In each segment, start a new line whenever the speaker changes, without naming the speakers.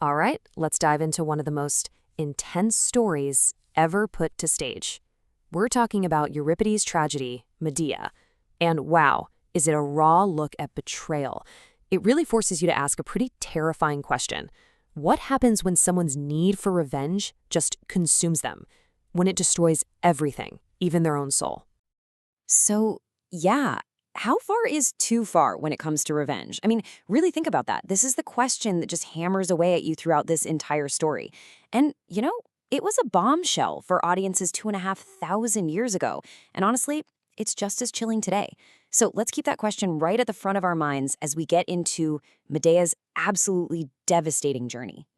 All right, let's dive into one of the most intense stories ever put to stage. We're talking about Euripides' tragedy, Medea. And wow, is it a raw look at betrayal? It really forces you to ask a pretty terrifying question. What happens when someone's need for revenge just consumes them? When it destroys everything, even their own soul?
So, yeah, how far is too far when it comes to revenge? I mean, really think about that. This is the question that just hammers away at you throughout this entire story. And, it was a bombshell for audiences 2,500 years ago. And honestly, it's just as chilling today. So let's keep that question right at the front of our minds as we get into Medea's absolutely devastating journey.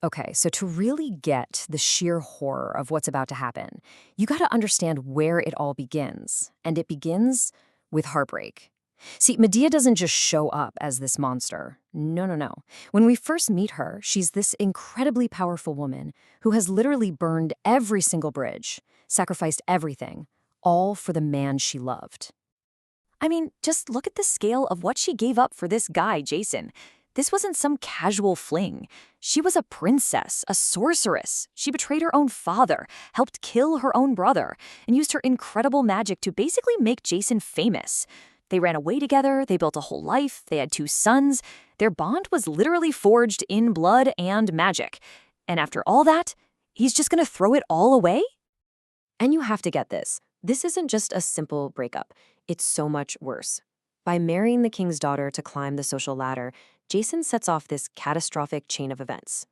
Okay, so to really get the sheer horror of what's about to happen, you got to understand where it all begins. And it begins with heartbreak. See, Medea doesn't just show up as this monster. No, no, no. When we first meet her, she's this incredibly powerful woman who has literally burned every single bridge, sacrificed everything, all for the man she loved. I mean, just look at the scale of what she gave up for this guy, Jason. This wasn't some casual fling. She was a princess, a sorceress. She betrayed her own father, helped kill her own brother, and used her incredible magic to basically make Jason famous. They ran away together, they built a whole life, they had 2 sons. Their bond was literally forged in blood and magic. And after all that, he's just gonna throw it all away? And you have to get this. This isn't just a simple breakup. It's so much worse. By marrying the king's daughter to climb the social ladder, Jason sets off this catastrophic chain of events.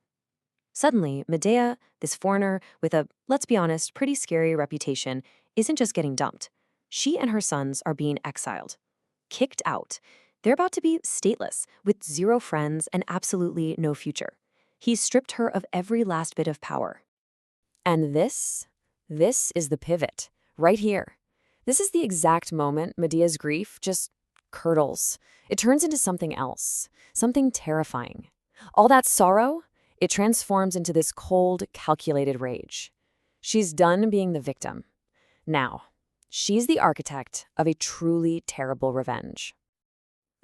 Suddenly, Medea, this foreigner with a, let's be honest, pretty scary reputation, isn't just getting dumped. She and her sons are being exiled, kicked out. They're about to be stateless, with 0 friends and absolutely no future. He's stripped her of every last bit of power. And this is the pivot, right here. This is the exact moment Medea's grief just curdles. It turns into something else, something terrifying. All that sorrow, it transforms into this cold, calculated rage. She's done being the victim. Now, she's the architect of a truly terrible revenge.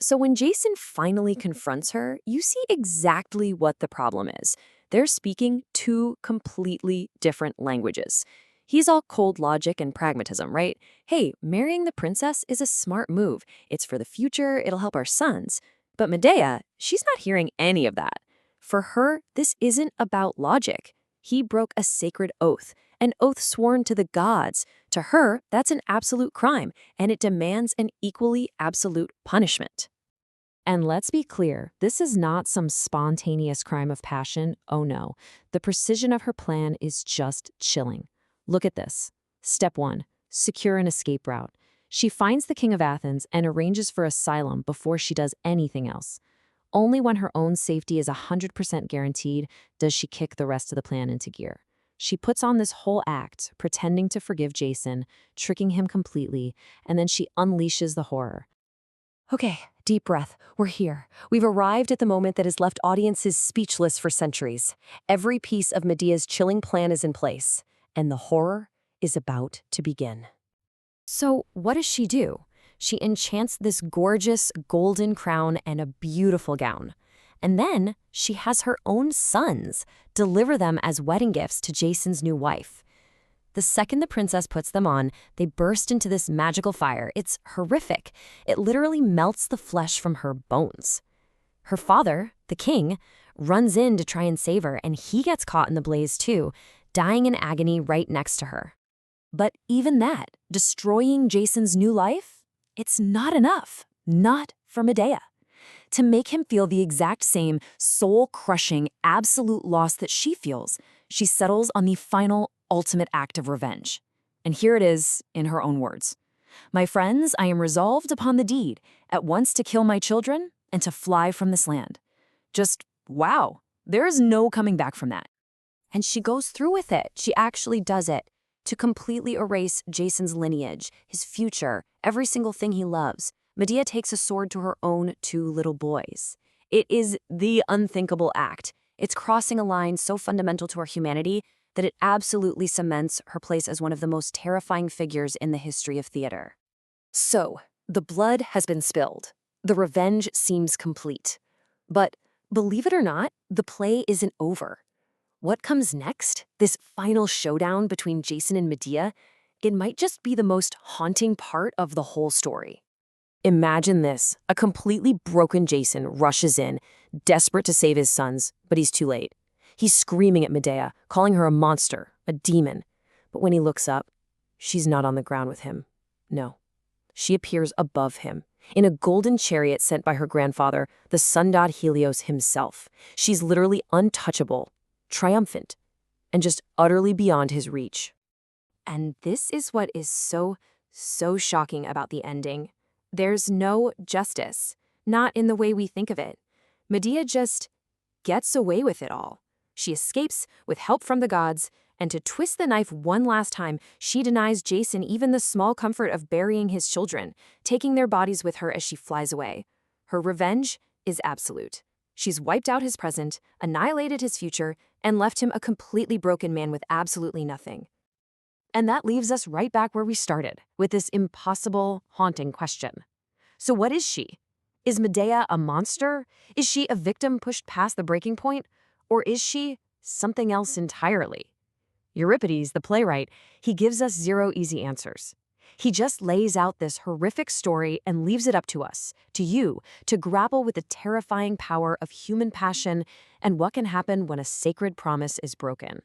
So when Jason finally confronts her, you see exactly what the problem is. They're speaking 2 completely different languages. He's all cold logic and pragmatism, right? Hey, marrying the princess is a smart move. It's for the future, it'll help our sons. But Medea, she's not hearing any of that. For her, this isn't about logic. He broke a sacred oath, an oath sworn to the gods. To her, that's an absolute crime, and it demands an equally absolute punishment. And let's be clear, this is not some spontaneous crime of passion. Oh no, the precision of her plan is just chilling. Look at this. Step 1, secure an escape route. She finds the king of Athens and arranges for asylum before she does anything else. Only when her own safety is 100% guaranteed does she kick the rest of the plan into gear. She puts on this whole act, pretending to forgive Jason, tricking him completely, and then she unleashes the horror. Okay, deep breath. We're here. We've arrived at the moment that has left audiences speechless for centuries. Every piece of Medea's chilling plan is in place, and the horror is about to begin. So what does she do? She enchants this gorgeous golden crown and a beautiful gown. And then she has her own sons deliver them as wedding gifts to Jason's new wife. The second the princess puts them on, they burst into this magical fire. It's horrific. It literally melts the flesh from her bones. Her father, the king, runs in to try and save her, and he gets caught in the blaze too, dying in agony right next to her. But even that, destroying Jason's new life, it's not enough. Not for Medea. To make him feel the exact same soul-crushing, absolute loss that she feels, she settles on the final, ultimate act of revenge. And here it is in her own words. "My friends, I am resolved upon the deed, at once to kill my children and to fly from this land." Just, wow, there is no coming back from that. And she goes through with it. She actually does it. To completely erase Jason's lineage, his future, every single thing he loves, Medea takes a sword to her own 2 little boys. It is the unthinkable act. It's crossing a line so fundamental to our humanity that it absolutely cements her place as one of the most terrifying figures in the history of theater. So, the blood has been spilled. The revenge seems complete. But
believe it or not, the play isn't over. What comes next, this final showdown between Jason and Medea, it might just be the most haunting part of the whole story. Imagine this. A completely broken Jason rushes in, desperate to save his sons, but he's too late. He's screaming at Medea, calling her a monster, a demon. But when he looks up, she's not on the ground with him. No. She appears above him, in a golden chariot sent by her grandfather, the sun god Helios himself. She's literally untouchable, triumphant, and just utterly beyond his reach. And this is what is so shocking about the ending. There's no justice, not in the way we think of it. Medea just gets away with it all. She escapes with help from the gods, and to twist the knife one last time, she denies Jason even the small comfort of burying his children, taking their bodies with her as she flies away. Her revenge is absolute. She's wiped out his present, annihilated his future, and left him a completely broken man with absolutely nothing. And that leaves us right back where we started, with this impossible, haunting question. So what is she? Is Medea a monster? Is she a victim pushed past the breaking point? Or is she something else entirely? Euripides, the playwright, he gives us zero easy answers. He just lays out this horrific story and leaves it up to us, to you, to grapple with the terrifying power of human passion and what can happen when a sacred promise is broken.